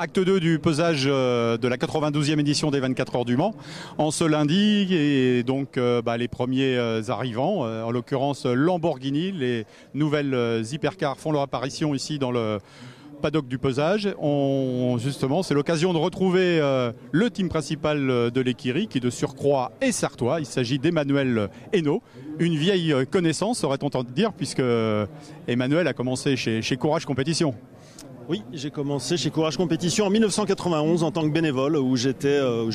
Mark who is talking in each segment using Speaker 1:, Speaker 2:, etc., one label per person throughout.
Speaker 1: Acte 2 du pesage de la 92e édition des 24 heures du Mans en ce lundi, et donc les premiers arrivants, en l'occurrence Lamborghini, les nouvelles hypercars font leur apparition ici dans le paddock du pesage. Justement, c'est l'occasion de retrouver le team principal de l'Écurie, qui de surcroît est sartois. Il s'agit d'Emmanuel Hainaut, une vieille connaissance, aurait-on tendance à dire, puisque Emmanuel a commencé chez Courage Compétition.
Speaker 2: Oui, j'ai commencé chez Courage Compétition en 1991 en tant que bénévole, où j'ai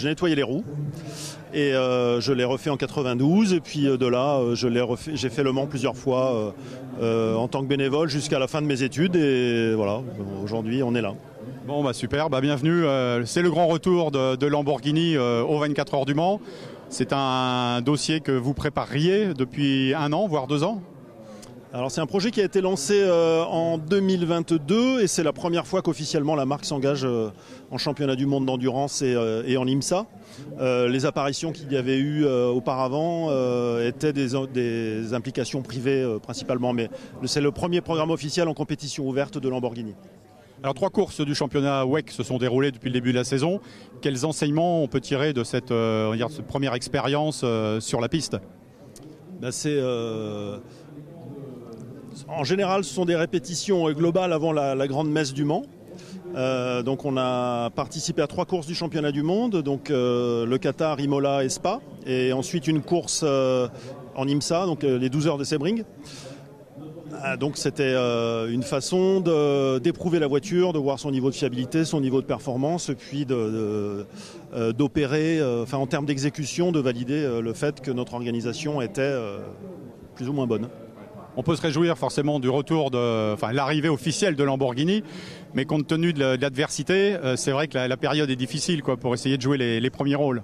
Speaker 2: nettoyé les roues. Et je l'ai refait en 92, et puis de là, j'ai fait Le Mans plusieurs fois en tant que bénévole jusqu'à la fin de mes études. Et voilà, aujourd'hui, on est là.
Speaker 1: Bon, super, bienvenue. C'est le grand retour de Lamborghini aux 24 heures du Mans. C'est un dossier que vous prépariez depuis 1 an, voire 2 ans.
Speaker 2: Alors c'est un projet qui a été lancé en 2022, et c'est la première fois qu'officiellement la marque s'engage en championnat du monde d'endurance et en IMSA. Les apparitions qu'il y avait eu auparavant étaient des implications privées principalement, mais c'est le premier programme officiel en compétition ouverte de Lamborghini.
Speaker 1: Alors 3 courses du championnat WEC se sont déroulées depuis le début de la saison. Quels enseignements on peut tirer de cette première expérience sur la piste?
Speaker 2: En général, ce sont des répétitions globales avant la grande messe du Mans. Donc on a participé à 3 courses du championnat du monde, donc le Qatar, Imola et Spa, et ensuite une course en IMSA, donc les 12 heures de Sebring. Donc c'était une façon d'éprouver la voiture, de voir son niveau de fiabilité, son niveau de performance, puis d'opérer, en termes d'exécution, de valider le fait que notre organisation était plus ou moins bonne.
Speaker 1: On peut se réjouir forcément du retour l'arrivée officielle de Lamborghini, mais compte tenu de l'adversité, c'est vrai que la période est difficile pour essayer de jouer les premiers rôles.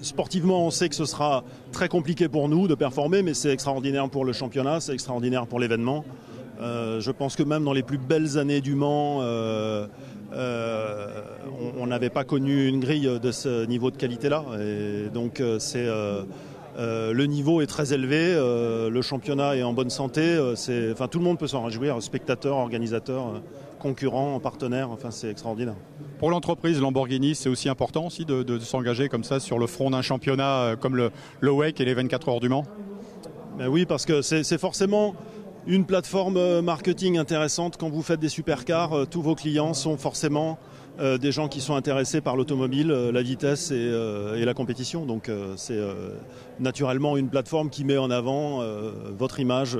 Speaker 2: Sportivement, on sait que ce sera très compliqué pour nous de performer, mais c'est extraordinaire pour le championnat, c'est extraordinaire pour l'événement. Je pense que même dans les plus belles années du Mans, on n'avait pas connu une grille de ce niveau de qualité-là. Et donc le niveau est très élevé, le championnat est en bonne santé, tout le monde peut s'en réjouir, spectateurs, organisateurs, concurrents, partenaires, c'est extraordinaire.
Speaker 1: Pour l'entreprise Lamborghini, c'est aussi important aussi de s'engager comme ça sur le front d'un championnat comme le WEC et les 24 heures du Mans?
Speaker 2: Oui, parce que c'est forcément une plateforme marketing intéressante. Quand vous faites des supercars, tous vos clients sont forcément des gens qui sont intéressés par l'automobile, la vitesse et la compétition. Donc c'est naturellement une plateforme qui met en avant votre image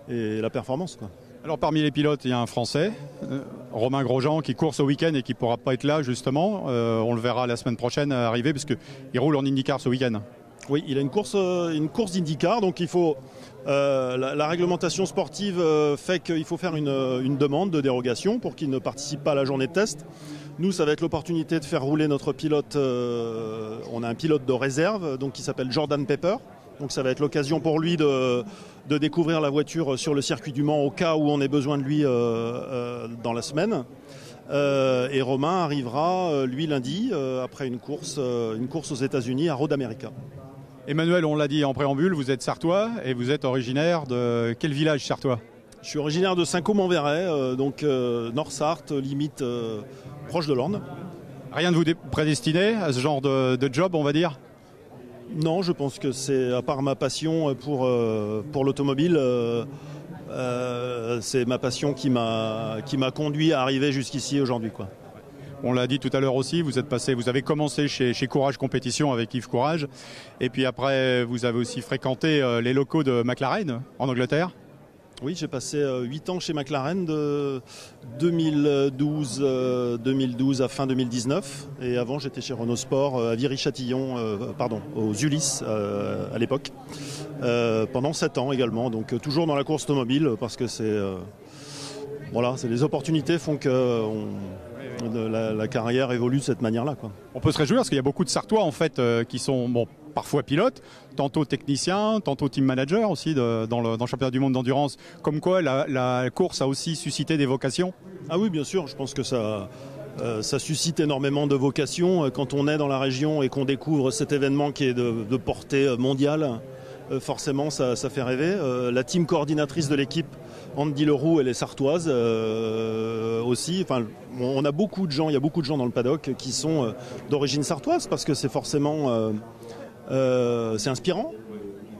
Speaker 2: et la performance, quoi.
Speaker 1: Alors parmi les pilotes, il y a un Français, Romain Grosjean, qui court ce week-end et qui ne pourra pas être là justement. On le verra la semaine prochaine arriver, parce qu'il roule en IndyCar ce week-end.
Speaker 2: Oui, il a une course d'IndyCar, donc il faut la réglementation sportive fait qu'il faut faire une demande de dérogation pour qu'il ne participe pas à la journée de test. Nous, ça va être l'opportunité de faire rouler notre pilote. On a un pilote de réserve, donc qui s'appelle Jordan Pepper. Donc ça va être l'occasion pour lui de découvrir la voiture sur le circuit du Mans au cas où on ait besoin de lui dans la semaine. Et Romain arrivera lui lundi après une course aux États-Unis à Road America.
Speaker 1: Emmanuel, on l'a dit en préambule, vous êtes sartois et vous êtes originaire de quel village sartois?
Speaker 2: Je suis originaire de Saint-Caux-Montverret, donc Nord-Sarthe, limite proche de l'Orne.
Speaker 1: Rien de vous prédestiné à ce genre de job, on va dire?
Speaker 2: Non, je pense que c'est, à part ma passion pour l'automobile, c'est ma passion qui m'a conduit à arriver jusqu'ici aujourd'hui, quoi.
Speaker 1: On l'a dit tout à l'heure aussi, vous avez commencé chez Courage Compétition avec Yves Courage, et puis après vous avez aussi fréquenté les locaux de McLaren en Angleterre.
Speaker 2: Oui, j'ai passé 8 ans chez McLaren de 2012 à fin 2019. Et avant, j'étais chez Renault Sport à Viry-Châtillon, aux Ulysses à l'époque, pendant 7 ans également. Donc toujours dans la course automobile, parce que les opportunités font que la carrière évolue de cette manière-là, quoi.
Speaker 1: On peut se réjouir parce qu'il y a beaucoup de Sartois en fait qui sont parfois pilotes, tantôt techniciens, tantôt team manager aussi dans le championnat du monde d'endurance. Comme quoi la course a aussi suscité des vocations.
Speaker 2: Ah oui, bien sûr, je pense que ça suscite énormément de vocations quand on est dans la région et qu'on découvre cet événement qui est de portée mondiale. forcément ça fait rêver. La team coordinatrice de l'équipe, Andy Leroux, elle est sartoise aussi. Enfin, on a beaucoup de gens, il y a beaucoup de gens dans le paddock qui sont d'origine sartoise parce que c'est forcément c'est inspirant.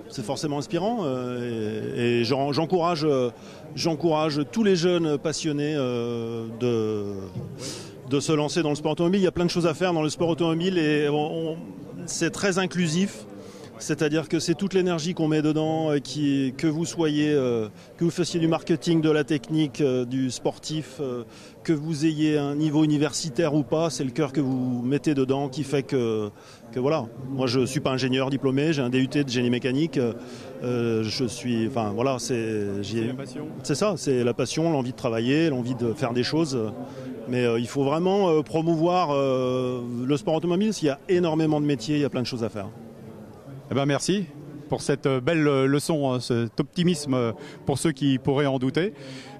Speaker 2: C'est forcément inspirant et j'encourage tous les jeunes passionnés de se lancer dans le sport automobile. Il y a plein de choses à faire dans le sport automobile et c'est très inclusif. C'est-à-dire que c'est toute l'énergie qu'on met dedans, que vous fassiez du marketing, de la technique, du sportif, que vous ayez un niveau universitaire ou pas, c'est le cœur que vous mettez dedans qui fait que voilà. Moi, je suis pas ingénieur diplômé, j'ai un DUT de génie mécanique. Voilà, c'est ça, c'est la passion, l'envie de travailler, l'envie de faire des choses. Mais il faut vraiment promouvoir le sport automobile. S'il y a énormément de métiers, il y a plein de choses à faire.
Speaker 1: Eh ben merci pour cette belle leçon, cet optimisme pour ceux qui pourraient en douter.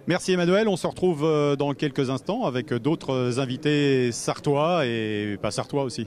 Speaker 1: Merci Emmanuel, on se retrouve dans quelques instants avec d'autres invités sartois et pas sartois aussi.